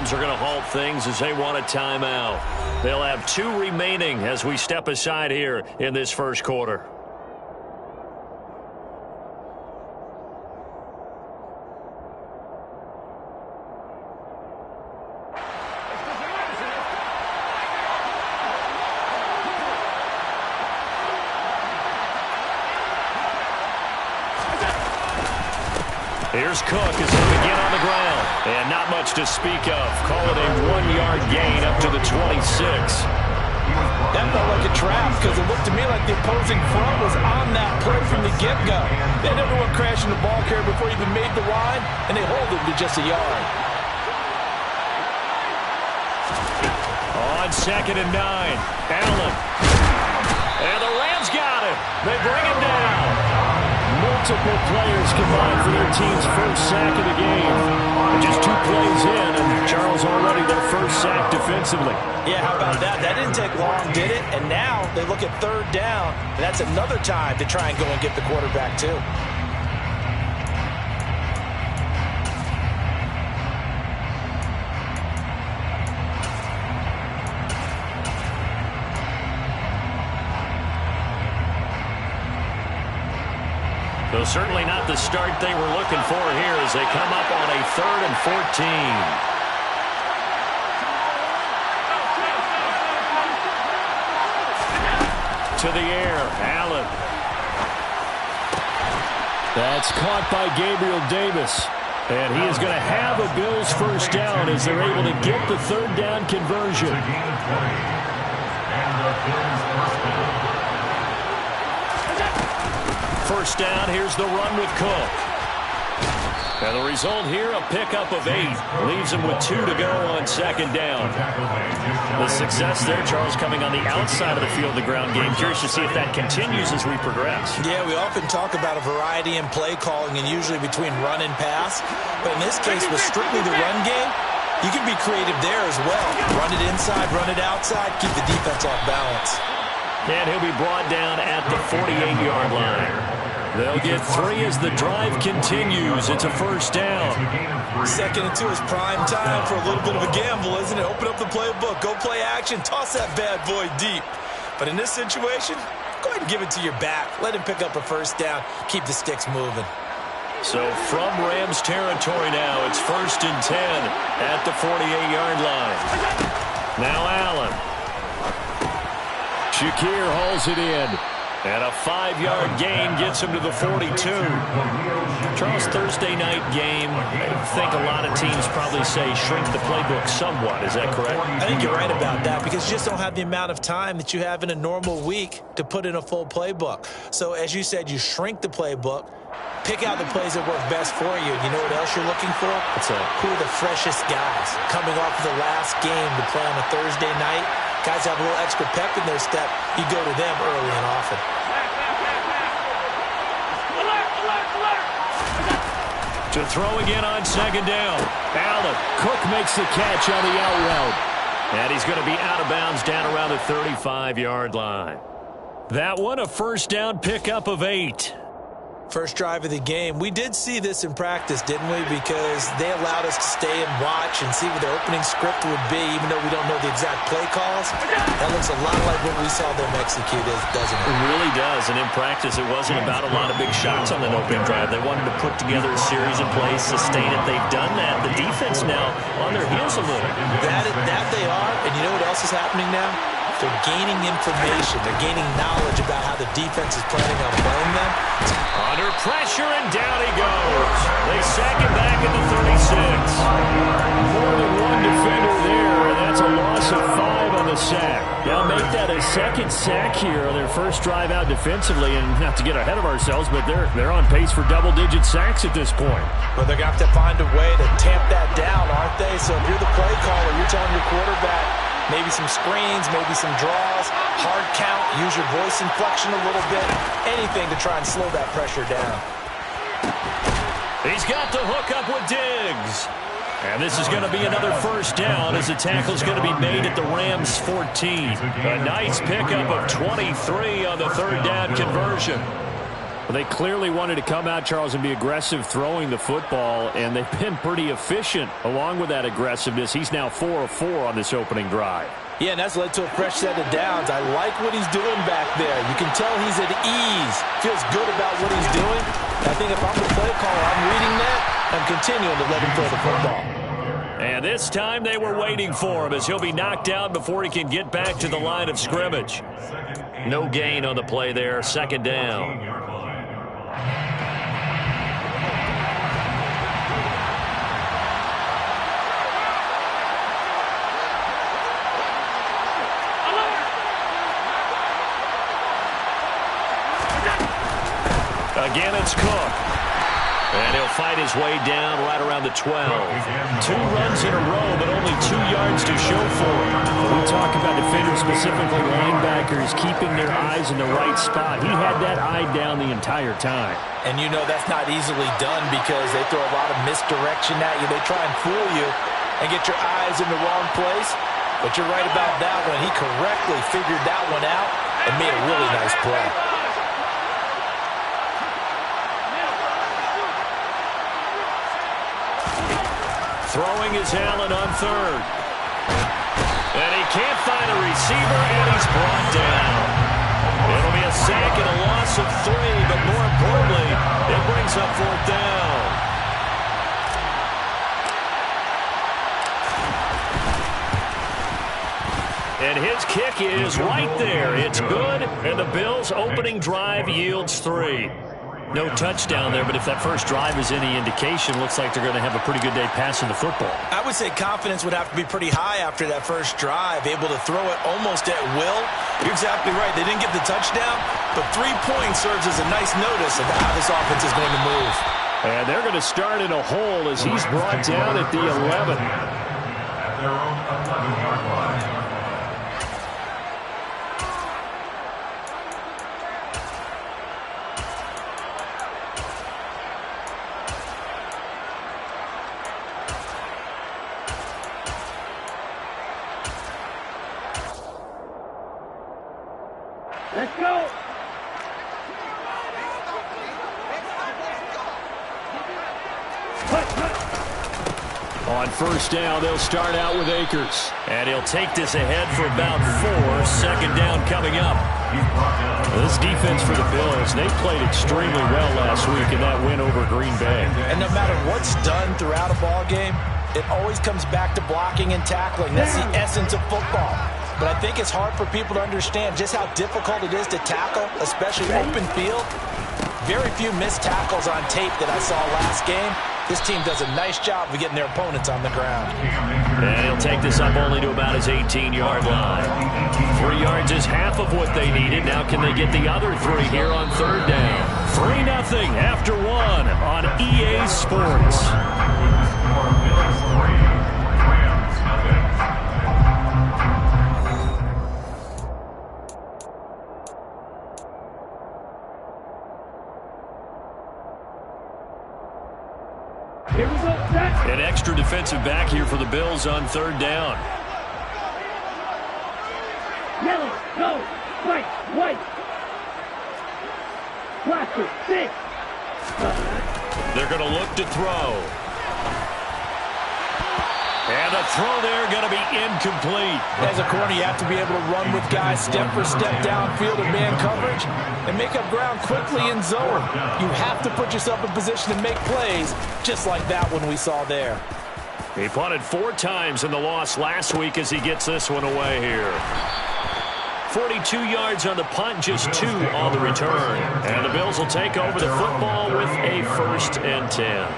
Rams are going to halt things as they want a timeout. They'll have 2 remaining as we step aside here in this first quarter. Here's Cook as they begin on the ground. And not much to speak of. Call it a 1-yard gain up to the 26. That felt like a trap because it looked to me like the opposing front was on that play from the get-go. They had everyone crashing the ball carrier before he even made the line, and they hold him to just a yard. On 2nd and 9, Allen. And the Rams got him. They bring him down. Multiple players combined for their team's first sack of the game. Just 2 plays in, and Charles already their first sack defensively. Yeah, how about that? That didn't take long, did it? And now they look at 3rd down, and that's another time to try and go and get the quarterback, too. So certainly not the start they were looking for here as they come up on a 3rd and 14. To the air, Allen. That's caught by Gabriel Davis. And he is going to have a Bills first down as they're able to get the 3rd down conversion. First down, here's the run with Cook. And the result here, a pickup of 8. Leaves him with 2 to go on 2nd down. The success there, Charles, coming on the outside of the field, the ground game. Curious to see if that continues as we progress. Yeah, we often talk about a variety in play calling and usually between run and pass. But in this case, with strictly the run game, you can be creative there as well. Run it inside, run it outside, keep the defense off balance. And he'll be brought down at the 48-yard line. They'll get 3 as the drive continues. It's a first down. 2nd and 2 is prime time for a little bit of a gamble, isn't it? Open up the playbook, go play action, toss that bad boy deep. But in this situation, go ahead and give it to your back. Let him pick up a first down. Keep the sticks moving. So from Rams territory now, it's 1st and 10 at the 48-yard line. Now Allen. Shakir hauls it in. And a 5-yard gain gets him to the 42. Charles, Thursday night game, I think a lot of teams probably say shrink the playbook somewhat. Is that correct? I think you're right about that because you just don't have the amount of time that you have in a normal week to put in a full playbook. So as you said, you shrink the playbook, pick out the plays that work best for you. And you know what else you're looking for? Who are the freshest guys coming off of the last game to play on a Thursday night? Guys have a little extra pep in their step. You go to them early and often. To throw again on 2nd down. Allen. Cook makes the catch on the out route. And he's going to be out of bounds down around the 35-yard line. That one, a first down pickup of 8. First drive of the game. We did see this in practice, didn't we? Because they allowed us to stay and watch and see what their opening script would be, even though we don't know the exact play calls. That looks a lot like what we saw them execute, doesn't it? It really does. And in practice, it wasn't about a lot of big shots on that opening drive. They wanted to put together a series of plays, sustain it. They've done that. The defense now on their heels a little. That they are. And you know what else is happening now? They're gaining information. They're gaining knowledge about how the defense is planning on playing them. Under pressure, and down he goes. They sack him back at the 36. More than one defender there, and that's a loss of 5 on the sack. They'll make that a 2nd sack here on their first drive out defensively, and not to get ahead of ourselves, but they're on pace for double-digit sacks at this point. Well, they're going to have to find a way to tamp that down, aren't they? So if you're the play caller, you're telling your quarterback, maybe some screens, maybe some draws, hard count, use your voice inflection a little bit, anything to try and slow that pressure down. He's got the hook up with Diggs. And this is going to be another first down as the tackle is going to be made at the Rams 14. A nice pickup of 23 on the 3rd down conversion. Well, they clearly wanted to come out, Charles, and be aggressive throwing the football, and they've been pretty efficient along with that aggressiveness. He's now 4 of 4 on this opening drive. Yeah, and that's led to a fresh set of downs. I like what he's doing back there. You can tell he's at ease. Feels good about what he's doing. I think if I'm the play caller, I'm reading that. I'm continuing to let him throw the football. And this time they were waiting for him as he'll be knocked out before he can get back to the line of scrimmage. No gain on the play there. Second down. Again, it's Cook. And he'll fight his way down right around the 12. 2 runs in a row, but only 2 yards to show for it. We talk about defenders, specifically linebackers, keeping their eyes in the right spot. He had that eye down the entire time. And you know that's not easily done because they throw a lot of misdirection at you. They try and fool you and get your eyes in the wrong place. But you're right about that one. He correctly figured that one out and made a really nice play. Throwing is Allen on third. And he can't find a receiver, and he's brought down. It'll be a sack and a loss of 3, but more importantly, it brings up 4th down. And his kick is right there. It's good, and the Bills' opening drive yields 3. No touchdown there, but if that first drive is any indication, looks like they're going to have a pretty good day passing the football. I would say confidence would have to be pretty high after that first drive, able to throw it almost at will. You're exactly right. They didn't get the touchdown, but 3 points serves as a nice notice of how this offense is going to move. And they're going to start in a hole as he's brought down at the 11. Let's go. On first down, they'll start out with Akers. And he'll take this ahead for about 4. Second down coming up. This defense for the Bills, they played extremely well last week in that win over Green Bay. And no matter what's done throughout a ball game, it always comes back to blocking and tackling. That's the essence of football. But I think it's hard for people to understand just how difficult it is to tackle, especially open field. Very few missed tackles on tape that I saw last game. This team does a nice job of getting their opponents on the ground. And he'll take this up only to about his 18-yard line. 3 yards is half of what they needed. Now can they get the other 3 here on third down? 3-0 after 1 on EA Sports. Here we go, set. An extra defensive back here for the Bills on third down. Yellow, go, white. Blaster, 6. They're going to look to throw. And the throw there going to be incomplete. As a corner, you have to be able to run with guys step for step downfield in man coverage and make up ground quickly in zone. You have to put yourself in position to make plays just like that one we saw there. He punted 4 times in the loss last week as he gets this one away here. 42 yards on the punt, just 2 on the return. And the Bills will take over the football with a 1st and 10.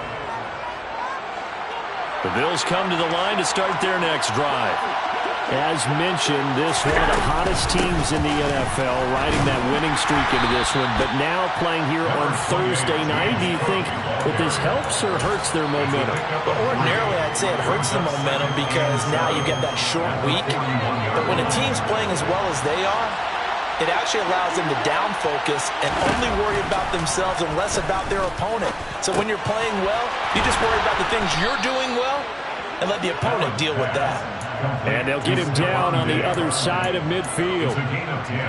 The Bills come to the line to start their next drive. As mentioned, this one of the hottest teams in the NFL, riding that winning streak into this one, but now playing here on Thursday night. Do you think that this helps or hurts their momentum? But ordinarily, I'd say it hurts the momentum because now you get that short week. But when a team's playing as well as they are, it actually allows them to down focus and only worry about themselves and less about their opponent. So when you're playing well, you just worry about the things you're doing well and let the opponent deal with that. And they'll get him down on the other side of midfield.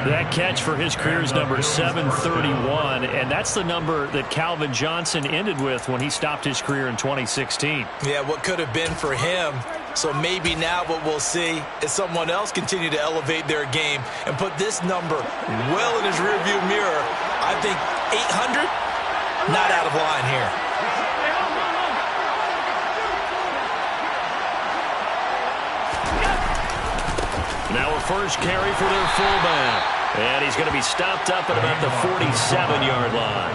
That catch for his career is number 731, and that's the number that Calvin Johnson ended with when he stopped his career in 2016. Yeah, what could have been for him. So maybe now what we'll see is someone else continue to elevate their game and put this number well in his rearview mirror. I think 800, not out of line here. Now a first carry for their fullback. And he's going to be stopped up at about the 47-yard line.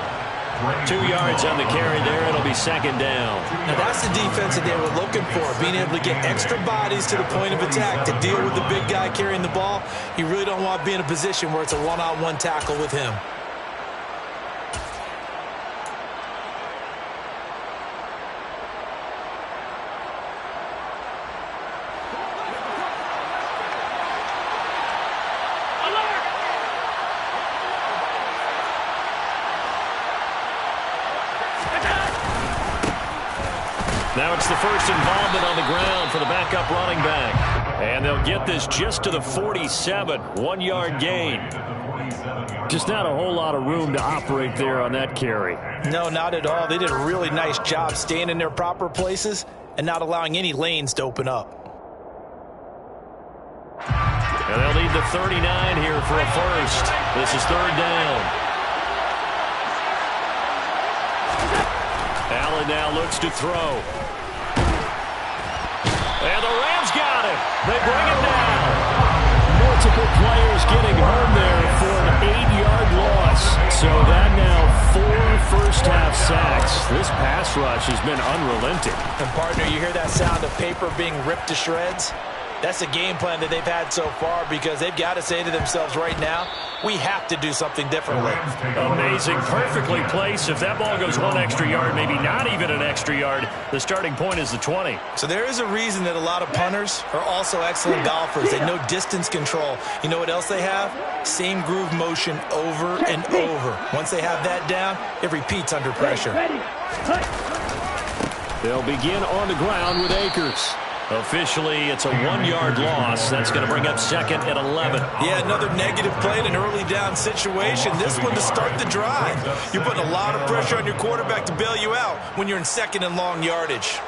2 yards on the carry there. It'll be second down. Now that's the defense that they were looking for, being able to get extra bodies to the point of attack to deal with the big guy carrying the ball. You really don't want to be in a position where it's a one-on-one tackle with him. Now it's the first involvement on the ground for the backup running back. And they'll get this just to the 47, 1-yard gain. Just not a whole lot of room to operate there on that carry. No, not at all. They did a really nice job staying in their proper places and not allowing any lanes to open up. And they'll need the 39 here for a first. This is third down. Allen now looks to throw. And the Rams got him. They bring him down. Multiple players getting home there for an 8-yard loss. So that now 4 first-half sacks. This pass rush has been unrelenting. And, partner, you hear that sound of paper being ripped to shreds? That's the game plan that they've had so far because they've got to say to themselves right now, we have to do something differently. Amazing. Perfectly placed. If that ball goes 1 extra yard, maybe not even an extra yard, the starting point is the 20. So there is a reason that a lot of punters are also excellent golfers. They know distance control. You know what else they have? Same groove motion over and over. Once they have that down, it repeats under pressure. They'll begin on the ground with Akers. Officially, it's a 1-yard loss. That's going to bring up second and 11. Yeah, another negative play in an early down situation. This one to start the drive. You're putting a lot of pressure on your quarterback to bail you out when you're in second and long yardage.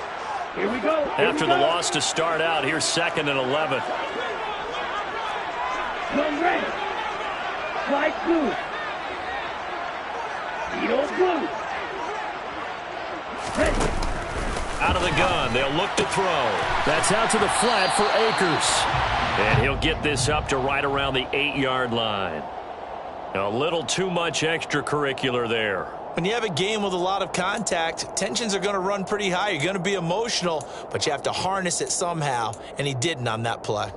Here we go. After the loss to start out, here's second and 11. Come ready. Slide blue. Yield blue. Ready. Out of the gun, they'll look to throw. That's out to the flat for Akers. And he'll get this up to right around the 8-yard line. A little too much extracurricular there. When you have a game with a lot of contact, tensions are going to run pretty high. You're going to be emotional, but you have to harness it somehow, and he didn't on that play.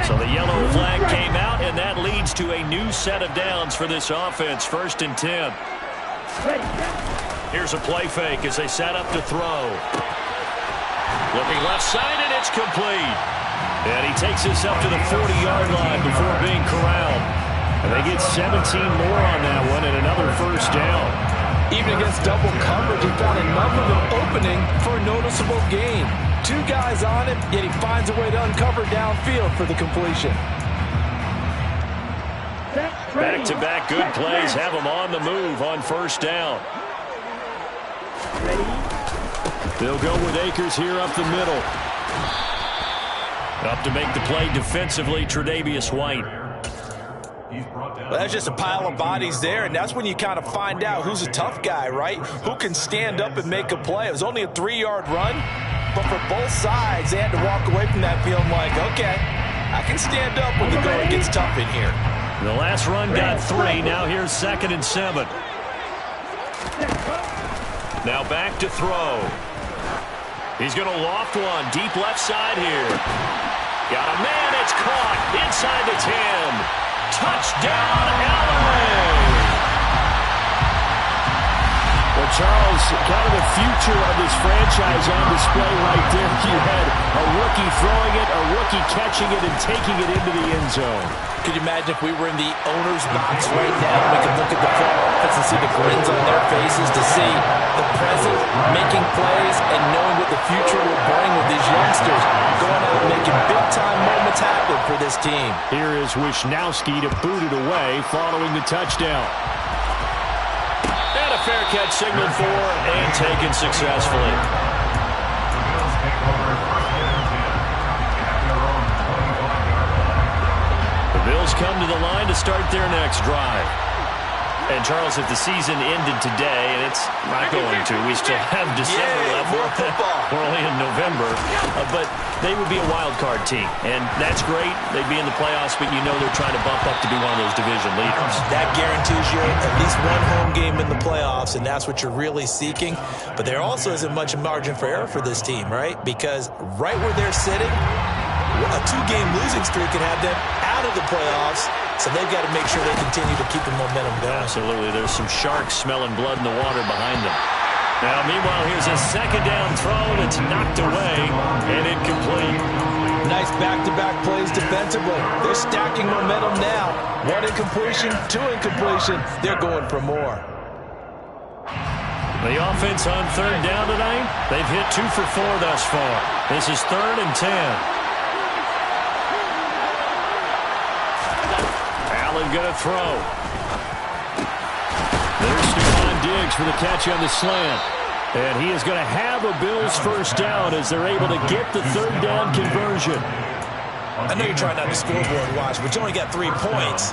So the yellow flag came out, and that leads to a new set of downs for this offense. 1st and 10. Here's a play fake as they set up to throw. Looking left side, and it's complete. And he takes this up to the 40-yard line before being corralled. And they get 17 more on that one and another first down. Even against double coverage, he found enough of an opening for a noticeable gain. 2 guys on him, yet he finds a way to uncover downfield for the completion. Back-to-back good plays have them on the move on first down. They'll go with Akers here up the middle. Up to make the play defensively, Tre'Davious White. Well, that's just a pile of bodies there, and that's when you kind of find out who's a tough guy, right? Who can stand up and make a play. It was only a 3-yard run, but for both sides, they had to walk away from that feeling like, okay, I can stand up when the going gets tough in here. The last run got 3. Now here's 2nd and 7. Now back to throw. He's going to loft one. Deep left side here. Got a man. It's caught inside the 10. Touchdown, Allen. Well, Charles, kind of the future of this franchise on display right there. You had a rookie throwing it, a rookie catching it, and taking it into the end zone. Could you imagine if we were in the owner's box right now? We could look at the front office and see the grins on their faces, to see the present making plays and knowing what the future will bring with these youngsters going out and making big-time moments happen for this team. Here is Wisnowski to boot it away following the touchdown. And a fair catch signaled for and taken successfully. Bills come to the line to start their next drive. And, Charles, if the season ended today, and it's not going to, we still have December left. More football. We're only in November. But they would be a wild card team. And that's great. They'd be in the playoffs, but you know they're trying to bump up to be one of those division leaders. That guarantees you at least one home game in the playoffs, and that's what you're really seeking. But there also isn't much margin for error for this team, right? Because right where they're sitting, a two-game losing streak can have them out of the playoffs, so they've got to make sure they continue to keep the momentum going. Absolutely. There's some sharks smelling blood in the water behind them. Now, meanwhile, here's a second down throw that's knocked away and incomplete. Nice back-to-back plays defensively. They're stacking momentum now. One incompletion, two incompletion. They're going for more. The offense on third down tonight, they've hit 2 for 4 thus far. This is 3rd and 10. Going to throw. There's Stephon Diggs for the catch on the slant. And he is going to have a Bills first down as they're able to get the third down conversion. I know you're trying not to scoreboard watch, but you only got 3 points.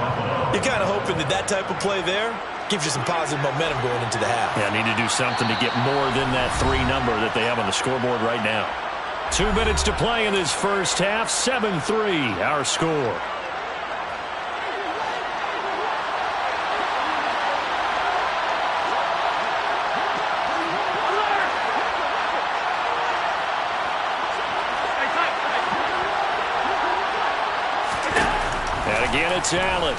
You're kind of hoping that that type of play there gives you some positive momentum going into the half. Yeah, need to do something to get more than that 3 number that they have on the scoreboard right now. 2 minutes to play in this first half. 7-3, our score. Again, it's Allen.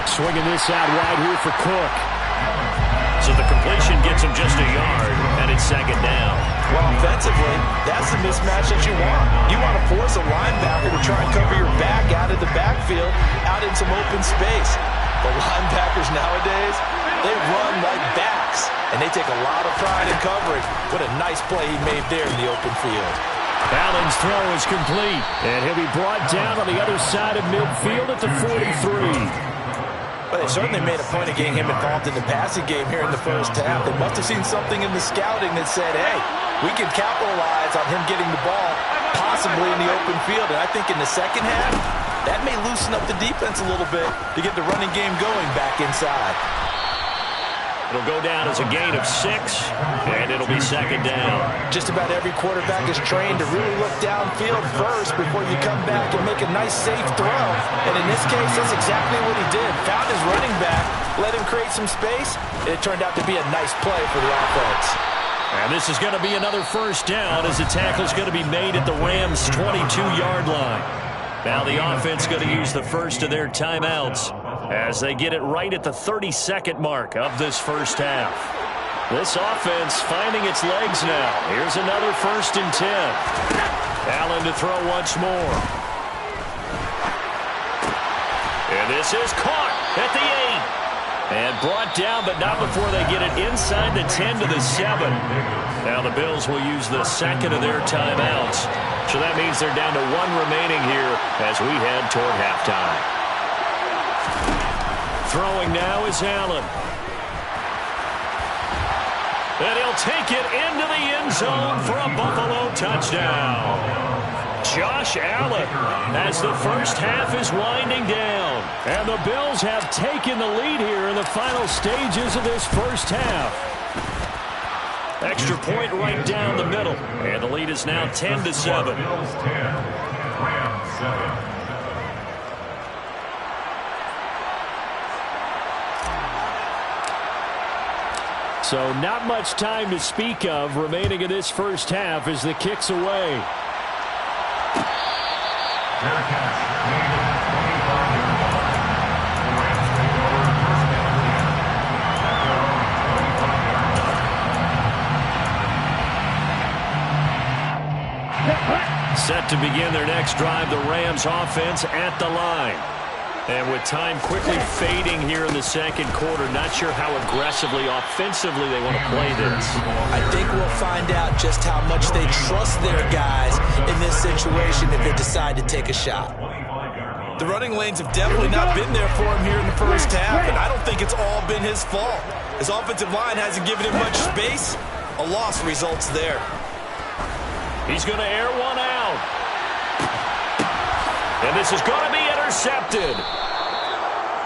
Swinging this out wide here for Cook. So the completion gets him just a yard, and it's second down. Well, offensively, that's the mismatch that you want. You want to force a linebacker to try and cover your back out of the backfield, out in some open space. The linebackers nowadays, they run like backs, and they take a lot of pride in covering. What a nice play he made there in the open field. Allen's throw is complete, and he'll be brought down on the other side of midfield at the 43. But they certainly made a point of getting him involved in the passing game here in the first half. They must have seen something in the scouting that said, hey, we can capitalize on him getting the ball, possibly in the open field. And I think in the second half, that may loosen up the defense a little bit to get the running game going back inside. It'll go down as a gain of 6, and it'll be second down. Just about every quarterback is trained to really look downfield first before you come back and make a nice, safe throw. And in this case, that's exactly what he did. Found his running back, let him create some space, and it turned out to be a nice play for the offense. And this is going to be another first down as the tackle's going to be made at the Rams' 22-yard line. Now the offense going to use the first of their timeouts as they get it right at the 32nd mark of this first half. This offense finding its legs now. Here's another 1st and 10. Allen to throw once more. And this is caught at the 8. And brought down, but not before they get it inside the 10 to the 7. Now the Bills will use the second of their timeouts. So that means they're down to 1 remaining here as we head toward halftime. Throwing now is Allen. And he'll take it into the end zone for a Buffalo touchdown. Josh Allen as the first half is winding down. And the Bills have taken the lead here in the final stages of this first half. Extra point right down the middle. And the lead is now 10-7. So not much time to speak of remaining in this first half as the kick's away. Set to begin their next drive, the Rams offense at the line. And with time quickly fading here in the second quarter, not sure how aggressively, offensively they want to play this. I think we'll find out just how much they trust their guys in this situation if they decide to take a shot. The running lanes have definitely not been there for him here in the first half, and I don't think it's all been his fault. His offensive line hasn't given him much space. A loss results there. He's going to air one out. And this is going to be intercepted.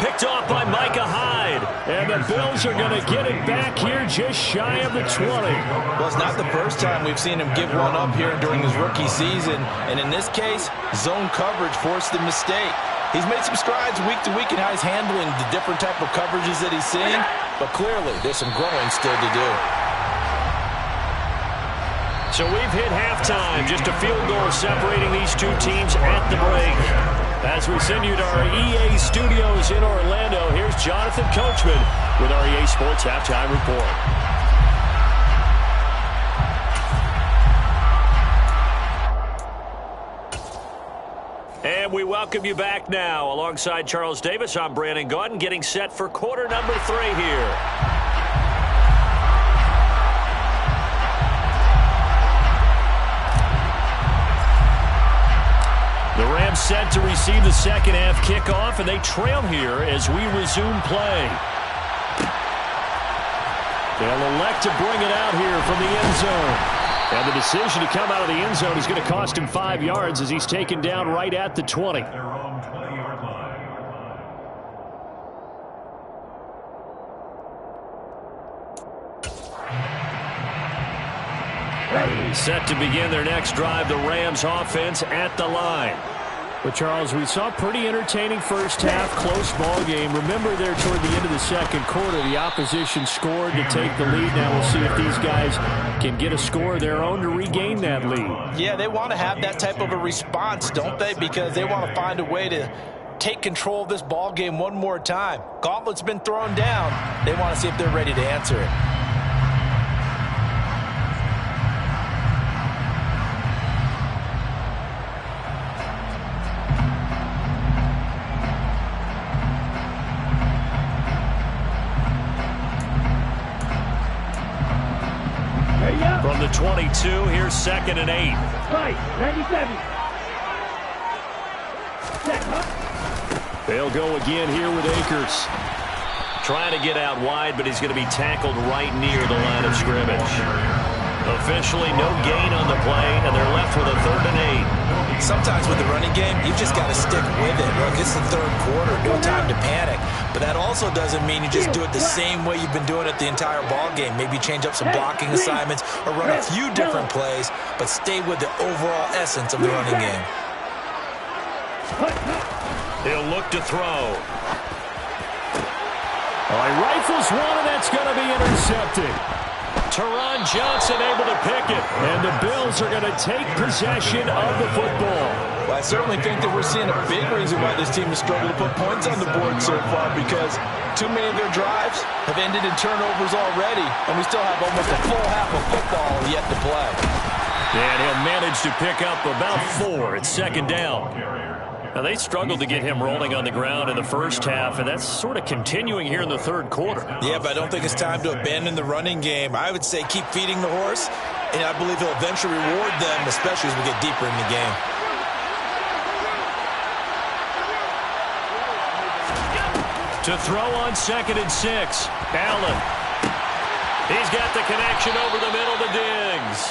Picked off by Micah Hyde. And the Bills are going to get it back here just shy of the 20. Well, it's not the first time we've seen him give one up here during his rookie season. And in this case, zone coverage forced the mistake. He's made some strides week to week in how he's handling the different type of coverages that he's seeing. But clearly, there's some growing still to do. So we've hit halftime. Just a field goal separating these two teams at the break. As we send you to our EA studios in Orlando, here's Jonathan Coachman with our EA Sports Halftime Report. And we welcome you back now. Alongside Charles Davis, I'm Brandon Gaudin, getting set for quarter number 3 here. The Rams set to receive the second half kickoff, and they trail here as we resume play. They'll elect to bring it out here from the end zone. And the decision to come out of the end zone is going to cost him 5 yards as he's taken down right at the 20. Set to begin their next drive, the Rams offense at the line. But, Charles, we saw pretty entertaining first half, close ball game. Remember there toward the end of the second quarter, the opposition scored to take the lead. Now we'll see if these guys can get a score of their own to regain that lead. Yeah, they want to have that type of a response, don't they? Because they want to find a way to take control of this ball game one more time. Gauntlet's been thrown down. They want to see if they're ready to answer it. From the 22, here's 2nd and 8. Right, 97. They'll go again here with Akers. Trying to get out wide, but he's going to be tackled right near the line of scrimmage. Officially no gain on the play, and they're left with a 3rd and 8. Sometimes with the running game, you've just got to stick with it. Look, it's the third quarter, no time to panic. But that also doesn't mean you just do it the same way you've been doing it the entire ball game. Maybe change up some blocking assignments or run a few different plays, but stay with the overall essence of the running game. He'll look to throw. He rifles one, and that's going to be intercepted. Teron Johnson able to pick it, and the Bills are going to take possession of the football. Well, I certainly think that we're seeing a big reason why this team has struggled to put points on the board so far, because too many of their drives have ended in turnovers already, and we still have almost a full half of football yet to play. And he'll manage to pick up about 4. It's 2nd down. Now, they struggled to get him rolling on the ground in the first half, and that's sort of continuing here in the third quarter. Yeah, but I don't think it's time to abandon the running game. I would say keep feeding the horse, and I believe he'll eventually reward them, especially as we get deeper in the game. To throw on 2nd and 6, Allen. He's got the connection over the middle to Diggs.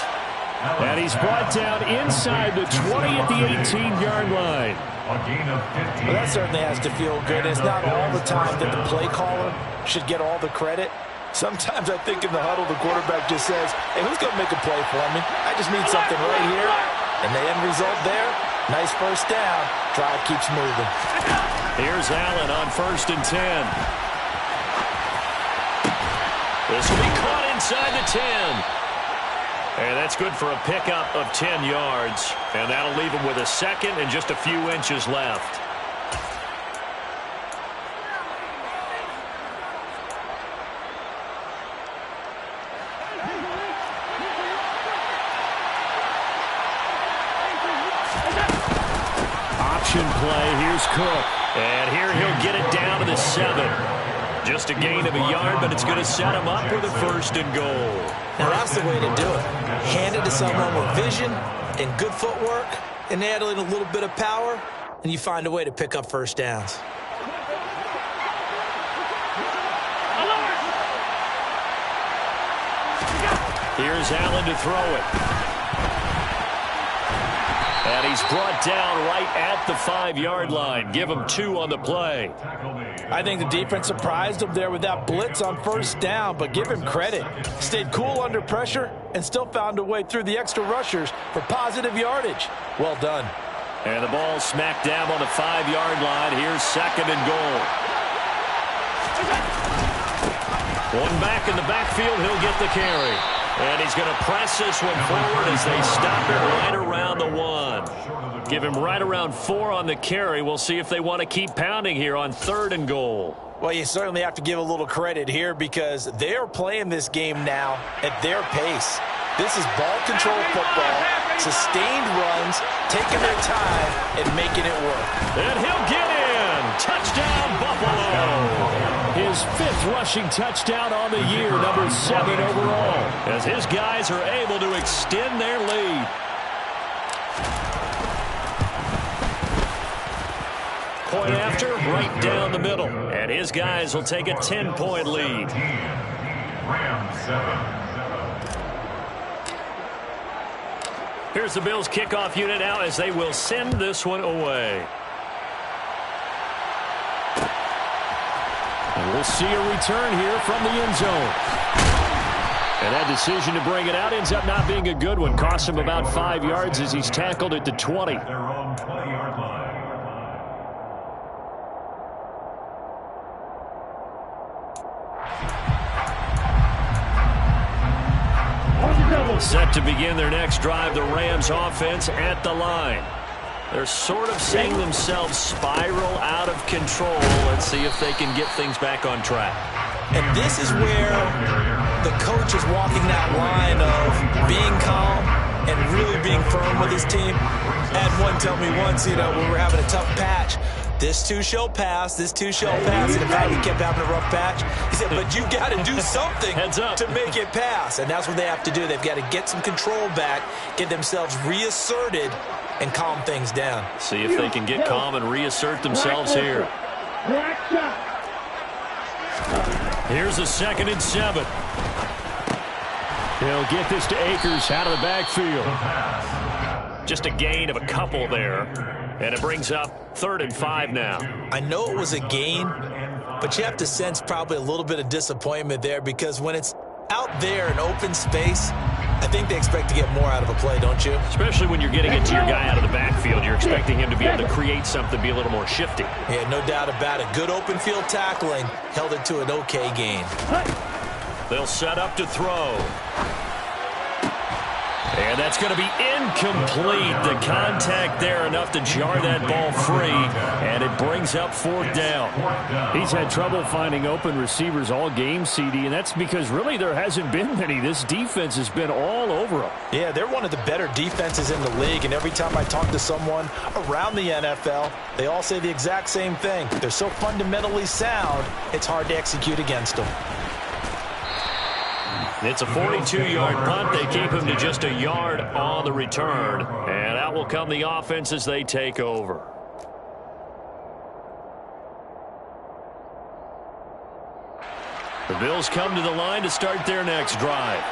And he's brought down inside the 20 at the 18-yard line. Well, that certainly has to feel good. It's not all the time that the play caller should get all the credit. Sometimes I think in the huddle, the quarterback just says, hey, who's going to make a play for me? I just need something right here. And the end result there, nice first down. Drive keeps moving. Here's Allen on 1st and 10. This will be caught inside the 10. And that's good for a pickup of 10 yards. And that'll leave him with a 2nd and just a few inches left. play. Here's Cook. And here he'll get it down to the 7. Just a gain of a yard, but it's going to set him up with a 1st and goal. Now, that's the way to do it. Hand it to someone with vision and good footwork, and add in a little bit of power, and you find a way to pick up 1st downs. Here's Allen to throw it. And he's brought down right at the 5-yard line. Give him 2 on the play. I think the defense surprised him there with that blitz on 1st down, but give him credit. Stayed cool under pressure and still found a way through the extra rushers for positive yardage. Well done. And the ball smacked down on the 5-yard line. Here's 2nd and goal. One back in the backfield. He'll get the carry. And he's going to press this one forward as they stop it right around the 1. Give him right around 4 on the carry. We'll see if they want to keep pounding here on 3rd and goal. Well, you certainly have to give a little credit here because they're playing this game now at their pace. This is ball control football, sustained runs, taking their time and making it work. And he'll get in. Touchdown, Buffalo. His 5th rushing touchdown on the year, number 7 overall, as his guys are able to extend their lead. Point after, right down the middle. And his guys will take a 10-point lead. Here's the Bills' kickoff unit now as they will send this one away. And we'll see a return here from the end zone. And that decision to bring it out ends up not being a good one. Cost him about 5 yards as he's tackled at the 20. Set to begin their next drive, the Rams offense at the line. They're sort of seeing themselves spiral out of control. Let's see if they can get things back on track. And this is where the coach is walking that line of being calm and really being firm with his team. I had one tell me once, when we were having a tough patch, this too shall pass, this too shall pass. And in fact, he kept having a rough patch. He said, but you got to do something to make it pass. And that's what they have to do. They've got to get some control back, get themselves reasserted, and calm things down. See if they can get calm and reassert themselves here. Here's a 2nd and 7. He'll get this to Akers out of the backfield. Just a gain of a couple there. And it brings up 3rd and 5 now. I know it was a gain, but you have to sense probably a little bit of disappointment there because when it's out there in open space, I think they expect to get more out of a play, don't you? Especially when you're getting it to your guy out of the backfield. You're expecting him to be able to create something, be a little more shifty. Yeah, no doubt about it. Good open field tackling held it to an okay gain. They'll set up to throw. And that's going to be incomplete. The contact there enough to jar that ball free, and it brings up 4th down. He's had trouble finding open receivers all game, CD, and that's because really there hasn't been many. This defense has been all over him. Yeah, they're one of the better defenses in the league, and every time I talk to someone around the NFL, they all say the exact same thing. They're so fundamentally sound, it's hard to execute against them. It's a 42-yard punt. They keep him to just a yard on the return. And out will come the offense as they take over. The Bills come to the line to start their next drive.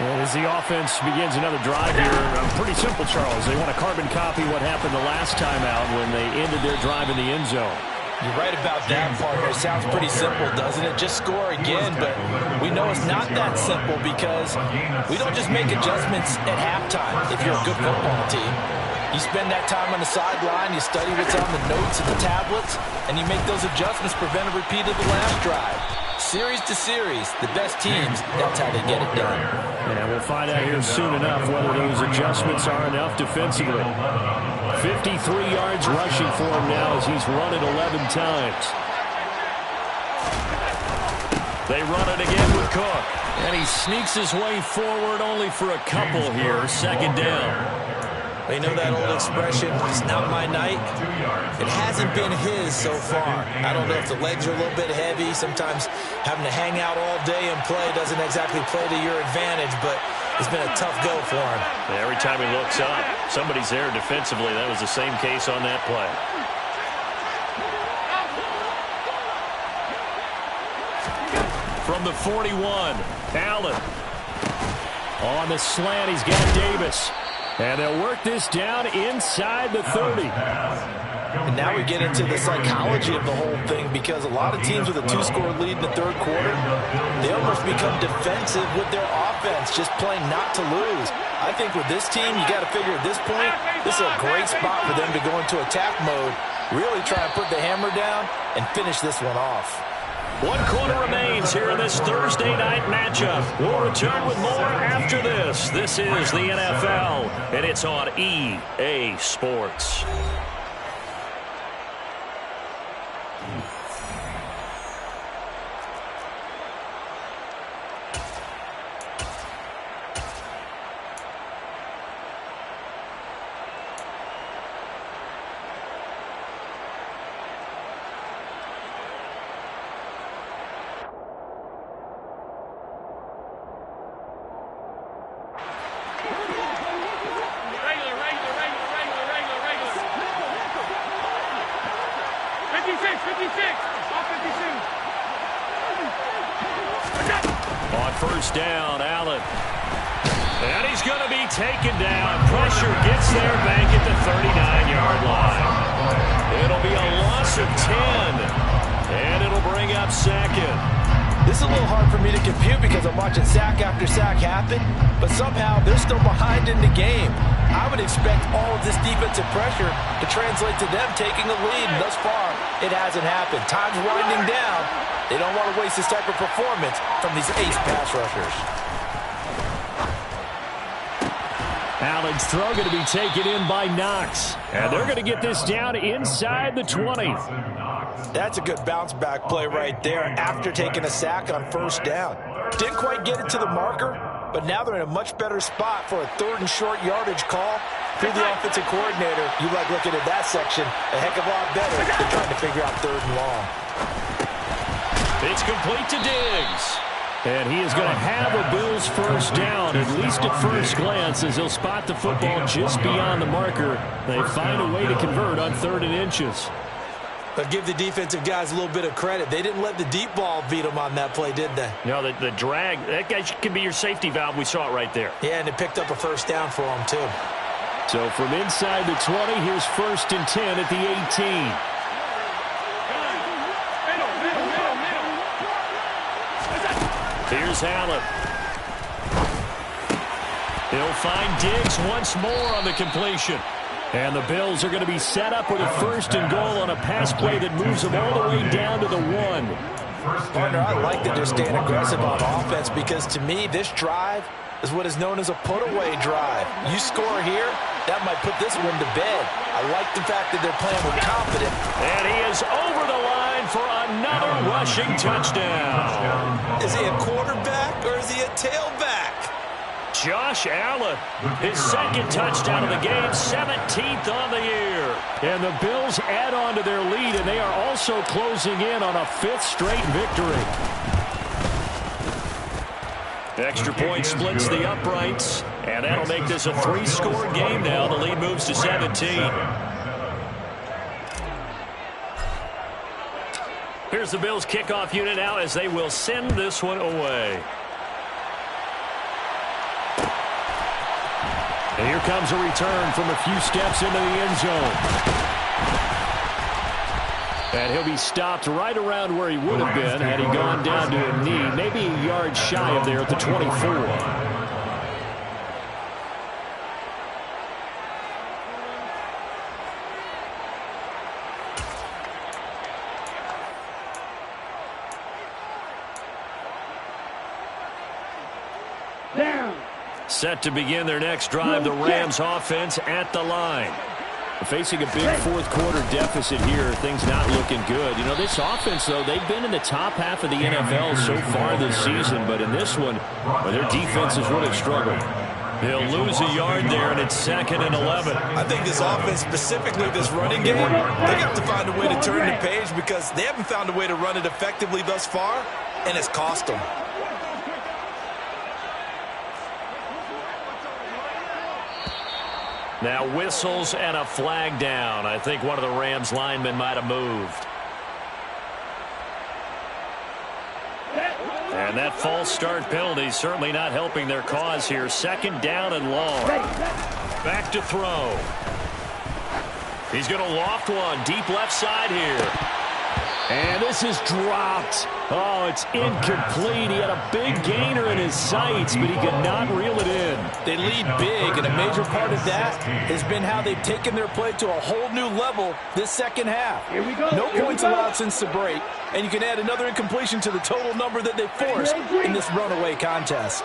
And as the offense begins another drive here, pretty simple, Charles. They want to carbon copy what happened the last time out when they ended their drive in the end zone. You're right about that, partner. It sounds pretty simple, doesn't it? Just score again, but we know it's not that simple because we don't just make adjustments at halftime if you're a good football team. You spend that time on the sideline, you study what's on the notes and the tablets, and you make those adjustments, prevent a repeat of the last drive. Series to series, the best teams, that's how they get it done. And we'll find out here soon enough whether those adjustments are enough defensively. 53 yards rushing for him now as he's run it 11 times. They run it again with Cook. And he sneaks his way forward only for a couple here. 2nd down. You know that old expression, it's not my night? It hasn't been his so far. I don't know if the legs are a little bit heavy. Sometimes having to hang out all day and play doesn't exactly play to your advantage, but it's been a tough go for him. Every time he looks up, somebody's there defensively. That was the same case on that play. From the 41, Allen. On the slant, he's got Davis. And they'll work this down inside the 30. And now we get into the psychology of the whole thing, because a lot of teams with a 2-score lead in the third quarter, they almost become defensive with their offense, just playing not to lose. I think with this team, you got to figure at this point, this is a great spot for them to go into attack mode, really try and put the hammer down and finish this one off. 1 quarter remains here in this Thursday night matchup. We'll return with more after this. This is the NFL, and it's on EA Sports. First down, Allen. And he's going to be taken down. Pressure gets there, back at the 39-yard line. It'll be a loss of 10. And it'll bring up second. This is a little hard for me to compute because I'm watching sack after sack happen, but somehow they're still behind in the game. I would expect all of this defensive pressure to translate to them taking the lead, and thus far, it hasn't happened. Time's winding down. They don't want to waste this type of performance from these ace pass rushers. Allen's throw going to be taken in by Knox. And they're going to get this down inside the 20. That's a good bounce-back play right there after taking a sack on first down. Didn't quite get it to the marker, but now they're in a much better spot for a 3rd and short yardage call. Through the offensive coordinator, you like looking at that section a heck of a lot better than trying to figure out 3rd and long. It's complete to Diggs. And he is going to have a Bills first down, at least at first glance, as he'll spot the football just beyond the marker. They find a way to convert on 3rd and inches. But give the defensive guys a little bit of credit. They didn't let the deep ball beat them on that play, did they? No, the drag, that guy can be your safety valve. We saw it right there. Yeah, and it picked up a first down for them, too. So from inside the 20, here's 1st and 10 at the 18. Here's Allen. He'll find Diggs once more on the completion. And the Bills are going to be set up with a 1st and goal on a pass play that moves them all the way down to the 1. Partner, I like that they're staying aggressive on offense because, to me, this drive is what is known as a put-away drive. You score here, that might put this one to bed. I like the fact that they're playing with confidence. And he is over the line for another rushing touchdown. Is he a quarterback or is he a tailback? Josh Allen, his 2nd touchdown of the game, 17th on the year. And the Bills add on to their lead, and they are also closing in on a 5th straight victory. Extra point splits the uprights, and that'll make this a 3-score game now. The lead moves to 17. Here's the Bills kickoff unit now as they will send this one away. And here comes a return from a few steps into the end zone. And he'll be stopped right around where he would have been had he gone down to a knee, maybe a yard shy of there at the 24. Set to begin their next drive, the Rams offense at the line. Facing a big 4th quarter deficit here, things not looking good. You know, this offense, though, they've been in the top half of the NFL so far this season, but in this one, well, their defense has really struggled. He'll lose a yard there, and it's 2nd and 11. I think this offense, specifically this running game, they have to find a way to turn the page because they haven't found a way to run it effectively thus far, and it's cost them. Now whistles and a flag down. I think one of the Rams linemen might have moved. And that false start penalty certainly not helping their cause here. 2nd down and long. Back to throw. He's going to loft one deep left side here. And this is dropped. Oh, it's incomplete. He had a big gainer in his sights, but he could not reel it in. They lead big, and a major part of that has been how they've taken their play to a whole new level this second half. Here we go. No points allowed since the break, and you can add another incompletion to the total number that they forced in this runaway contest.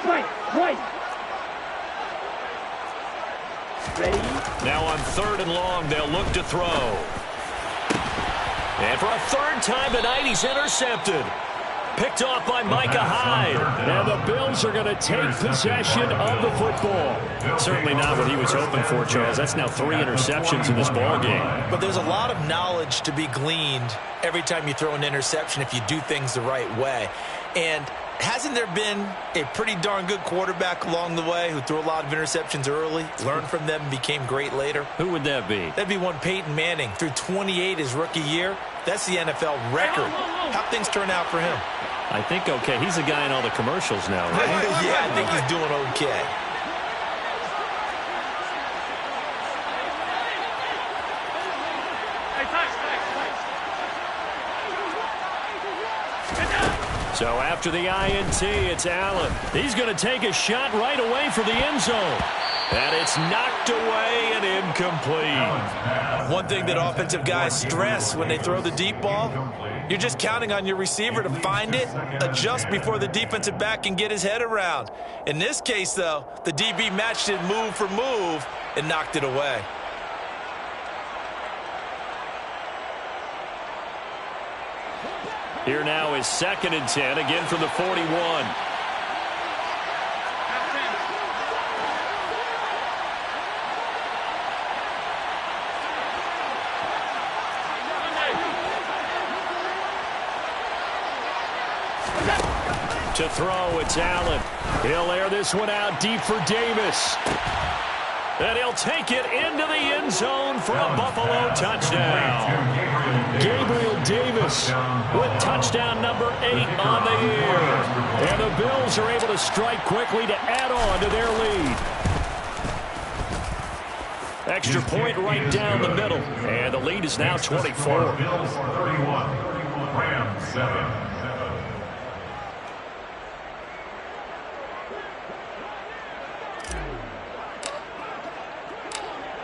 Right. Ready? Now on 3rd and long, they'll look to throw. And for a 3rd time tonight, he's intercepted. Picked off by Micah Hyde. And the Bills are going to take possession of the football. Certainly not what he was hoping for, Charles. That's now 3 interceptions in this ballgame. But there's a lot of knowledge to be gleaned every time you throw an interception if you do things the right way. And hasn't there been a pretty darn good quarterback along the way who threw a lot of interceptions early, learned from them, and became great later? Who would that be? That'd be one Peyton Manning. Threw 28 his rookie year. That's the NFL record. How'd things turn out for him? I think okay. He's the guy in all the commercials now, right? Yeah, I think he's doing okay. So after the INT, it's Allen. He's going to take a shot right away for the end zone. And it's knocked away and incomplete. One thing that offensive guys stress when they throw the deep ball, you're just counting on your receiver to find it, adjust before the defensive back can get his head around. In this case, though, the DB matched it move for move and knocked it away. Here now is 2nd and 10, again from the 41. To throw, it's Allen. He'll air this one out deep for Davis. And he'll take it into the end zone for a Buffalo touchdown. Gabriel Davis with touchdown number 8 on the year. And the Bills are able to strike quickly to add on to their lead. Extra point right down the middle. And the lead is now 24. Bills 31, Rams 7.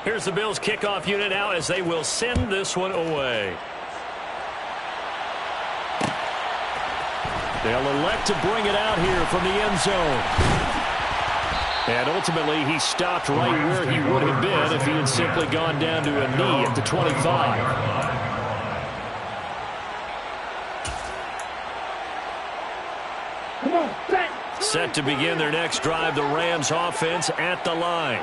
Here's the Bills kickoff unit now as they will send this one away. They'll elect to bring it out here from the end zone. And ultimately, he stopped right where he would have been if he had simply gone down to a knee at the 25. Set to begin their next drive, the Rams offense at the line.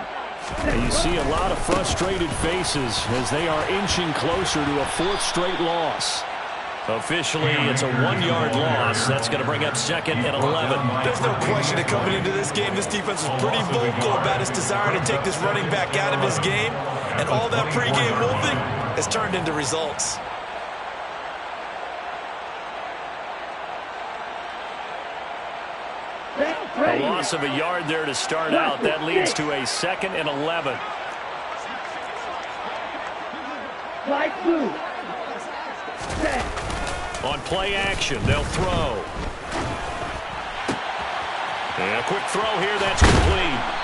And you see a lot of frustrated faces as they are inching closer to a 4th straight loss. Officially, it's a 1-yard loss. That's going to bring up 2nd and 11. There's no question that coming into this game, this defense was pretty vocal about its desire to take this running back out of his game. And all that pregame wolfing has turned into results. A loss of a yard there to start out. That leads to a 2nd and 11. Flight blue. Set. On play action, they'll throw. And a quick throw here, that's complete.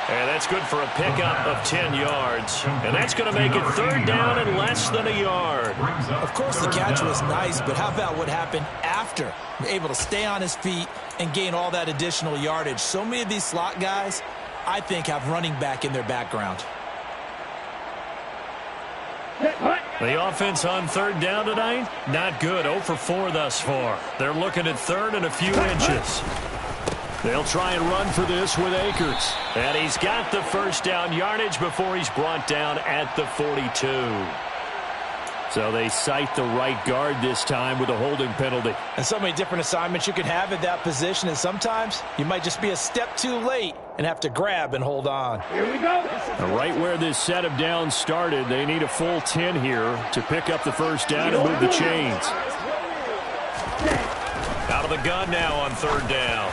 And that's good for a pickup of 10 yards. And that's going to make it 3rd down and less than a yard. Of course, the catch was nice, but how about what happened after? Able to stay on his feet and gain all that additional yardage. So many of these slot guys, I think, have running back in their background. The offense on 3rd down tonight, not good. 0 for 4 thus far. They're looking at 3rd and a few inches. They'll try and run for this with Akers. And he's got the first down yardage before he's brought down at the 42. So they cite the right guard this time with a holding penalty. And so many different assignments you can have at that position, and sometimes you might just be a step too late and have to grab and hold on. Here we go. Right where this set of downs started, they need a full 10 here to pick up the first down and move the chains. Out of the gun now on third down.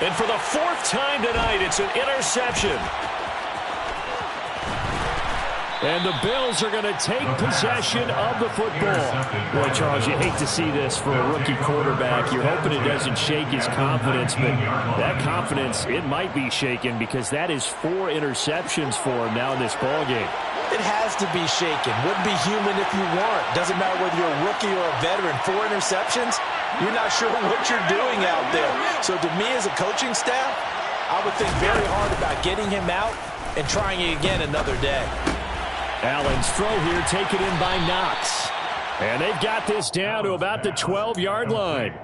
And for the fourth time tonight, it's an interception. And the Bills are going to take possession of the football. Boy, Charles, you hate to see this for a rookie quarterback. You're hoping it doesn't shake his confidence, but that confidence, it might be shaken because that is 4 interceptions for him now in this ballgame. It has to be shaken. Wouldn't be human if you weren't. Doesn't matter whether you're a rookie or a veteran. 4 interceptions, you're not sure what you're doing out there. So to me as a coaching staff, I would think very hard about getting him out and trying it again another day. Allen's throw here taken in by Knox. And they've got this down to about the 12-yard line.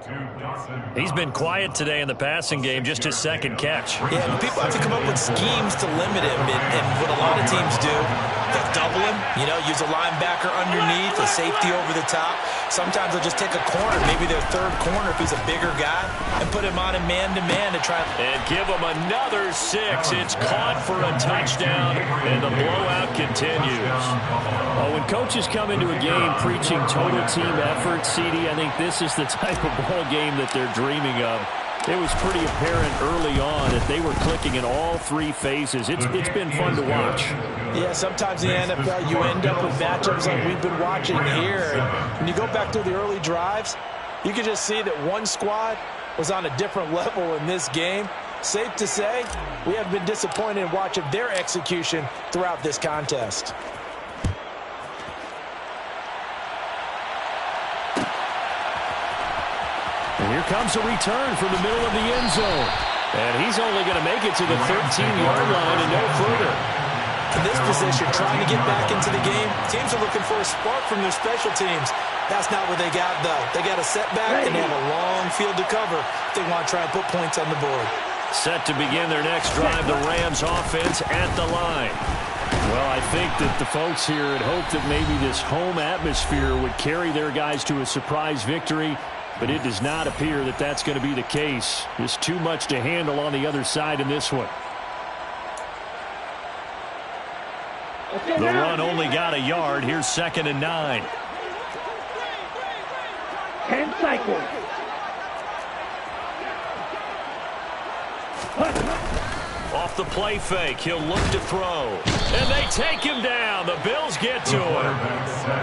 He's been quiet today in the passing game, just his second catch. Yeah, people have to come up with schemes to limit him. And what a lot of teams do, they'll double him, use a linebacker underneath, a safety over the top. Sometimes they'll just take a corner, maybe their third corner if he's a bigger guy, and put him on a man-to-man to try. And give him another 6. It's caught for a touchdown, and the blowout continues. When coaches come into a game preaching total team effort, CD, I think this is the type of ball game that they're dreaming of. It was pretty apparent early on that they were clicking in all 3 phases. It's been fun to watch. Yeah, sometimes in the NFL you end up with matchups like we've been watching here. And when you go back to the early drives, you can just see that one squad was on a different level in this game. Safe to say, we have been disappointed in watching their execution throughout this contest. And here comes a return from the middle of the end zone. And he's only going to make it to the 13-yard line and no further. In this position, trying to get back into the game, teams are looking for a spark from their special teams. That's not what they got, though. They got a setback, and they have a long field to cover if they want to try and put points on the board. Set to begin their next drive, the Rams offense at the line. Well, I think that the folks here had hoped that maybe this home atmosphere would carry their guys to a surprise victory, but it does not appear that that's going to be the case. Just too much to handle on the other side in this one. The run only got a yard. Here's 2nd and 9. 10 cycles. Off the play fake, he'll look to throw. And they take him down. The Bills get to him.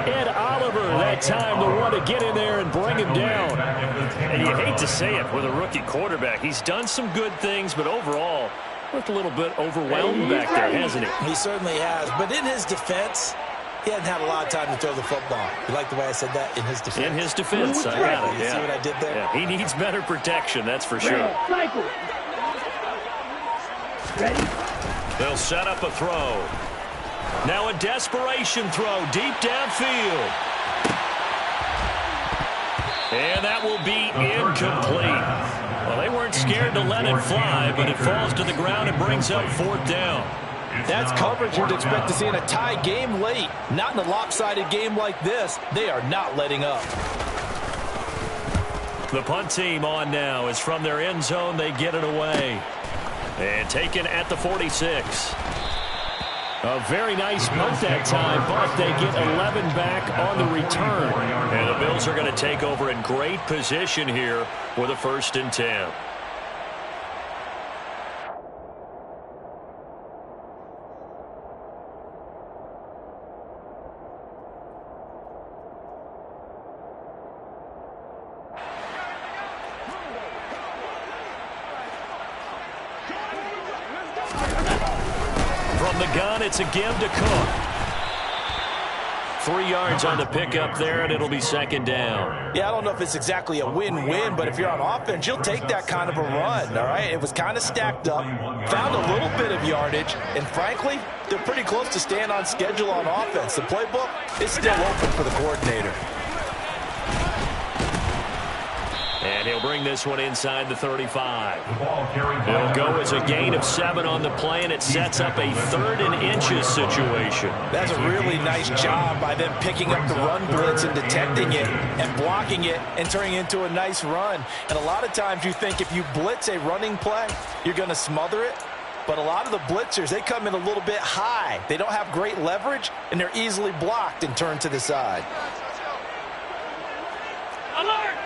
Ed Oliver that time, the one to get in there and bring him down. And you hate to say it with a rookie quarterback. He's done some good things, but overall, looked a little bit overwhelmed back there, hasn't he? He certainly has. But in his defense, he hasn't had a lot of time to throw the football. You like the way I said that? In his defense. In his defense, I got it. You see what I did there? Yeah, he needs better protection, that's for sure. Cycle. Ready? They'll set up a throw. Now a desperation throw deep downfield. And that will be incomplete. Well, they weren't scared to let it fly, but it falls to the ground and brings up 4th down. That's coverage you'd expect to see in a tie game late. Not in a lopsided game like this. They are not letting up. The punt team on now is from their end zone. They get it away. And taken at the 46. A very nice punt that time, but they get 11 back on the return. And the Bills are going to take over in great position here with a 1st and 10. From the gun, it's a give to Cook. 3 yards on the pickup there, and it'll be 2nd down. Yeah, I don't know if it's exactly a win-win, but if you're on offense, you'll take that kind of a run, all right? It was kind of stacked up, found a little bit of yardage, and frankly, they're pretty close to staying on schedule on offense. The playbook is still open for the coordinator. And And he'll bring this one inside the 35. The ball carried by It'll go number as a gain of 7 on the play, and it sets up a 3rd and inches situation. That's a really nice job by them picking up the run blitz and detecting it and blocking it and turning it into a nice run. And a lot of times you think if you blitz a running play, you're going to smother it. But a lot of the blitzers, they come in a little bit high. They don't have great leverage, and they're easily blocked and turned to the side. Alert!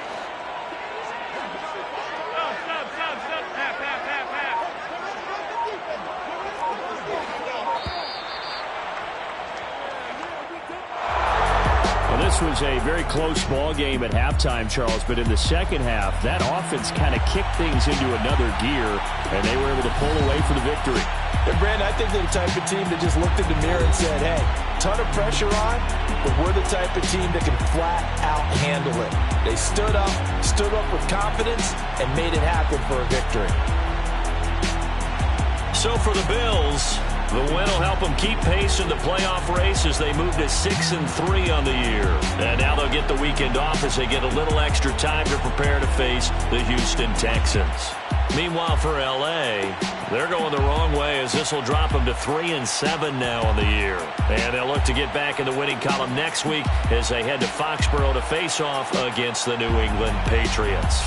This was a very close ball game at halftime, Charles, but in the second half, that offense kind of kicked things into another gear, and they were able to pull away for the victory. And Brandon, I think they're the type of team that just looked in the mirror and said, hey, ton of pressure on, but we're the type of team that can flat out handle it. They stood up with confidence, and made it happen for a victory. So for the Bills, the win will help them keep pace in the playoff race as they move to 6-3 on the year. And now they'll get the weekend off as they get a little extra time to prepare to face the Houston Texans. Meanwhile, for L.A., they're going the wrong way as this will drop them to 3-7 now on the year. And they'll look to get back in the winning column next week as they head to Foxborough to face off against the New England Patriots.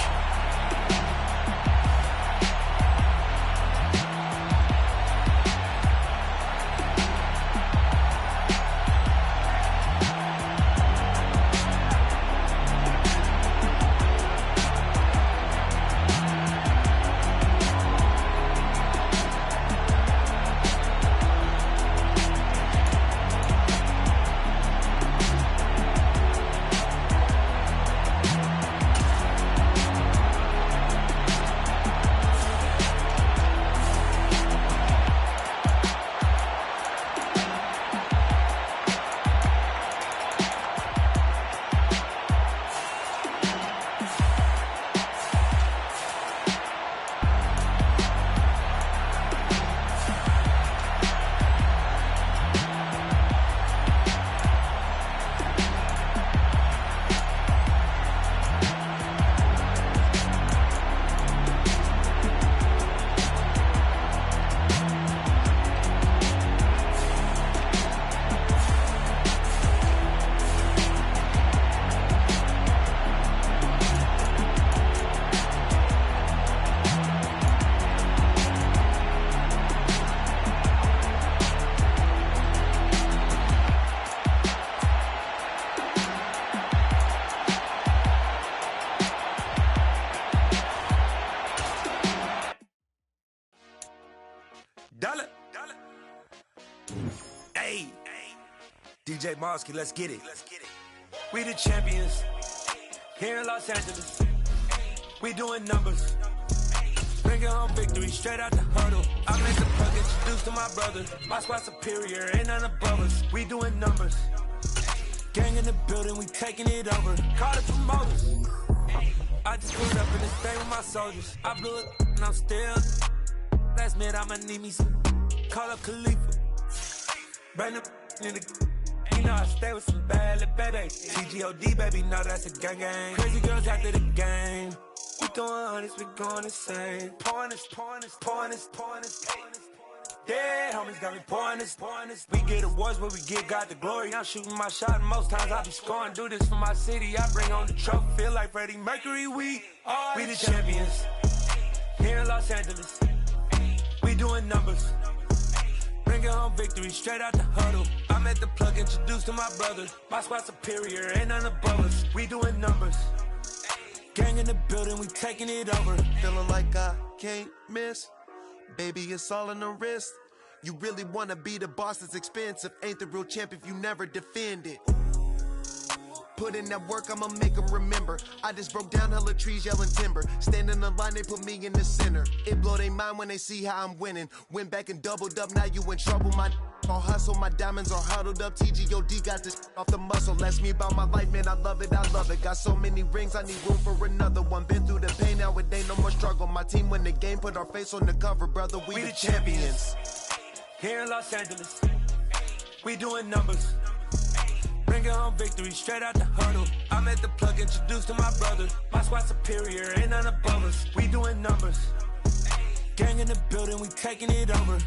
Hey, DJ Mosky, let's get it. We the champions here in Los Angeles. We doing numbers. Bringing home victory straight out the huddle. I make the plug, introduced to my brother. My squad superior, ain't none above us. We doing numbers. Gang in the building, we taking it over. Call the promoters. I just pulled up in this thing with my soldiers. I blew it and I'm still. Last minute, I'ma need me some. Call up Khalifa. Brand new in the. You know I stay with some bad little baby. TGOD, baby, know that's a gang gang. Crazy girls after the game. We doing honest, we going insane. Pouring this. Yeah, homies got me pouring this. We get awards, but we give God the glory. I'm shooting my shot, and most times I be scoring. Do this for my city, I bring on the trophy. Feel like Freddie Mercury, we the champions. Here in Los Angeles, we doing numbers. Bringing home victory straight out the huddle. I'm at the plug, introduced to my brother. My squad superior, ain't none above us. We doing numbers. Gang in the building, we taking it over. Feeling like I can't miss. Baby, it's all in the wrist. You really wanna be the boss, it's expensive. Ain't the real champ if you never defend it. Put in that work, I'ma make them remember. I just broke down hella trees, yelling timber. Stand in the line, they put me in the center. It blow they mind when they see how I'm winning. Went back and doubled up, now you in trouble. My all hustle, my diamonds are huddled up. TGOD got this off the muscle. Ask me about my life, man, I love it. Got so many rings, I need room for another one. Been through the pain, now it ain't no more struggle. My team win the game, put our face on the cover, brother. We the champions. Here in Los Angeles, we doing numbers. Bringing Bring it home victory, straight out the huddle. I'm at the plug, introduced to my brother. My squad superior, ain't none above us. We doing numbers. Gang in the building, we taking it over.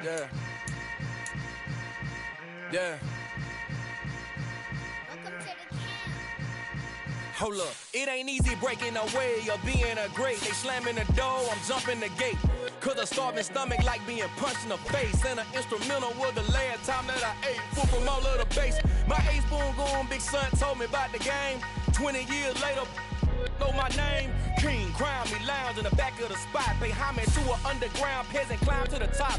Yeah. Yeah. Hold up, it ain't easy breaking away or being a great. They slamming the door, I'm jumping the gate. Cause a starving stomach like being punched in the face. And an instrumental was the last time that I ate food from all of the base. My ace spoon going, big son told me about the game. 20 years later, know my name. King, crown me, lounge in the back of the spot. Pay homage to an underground peasant, climb to the top.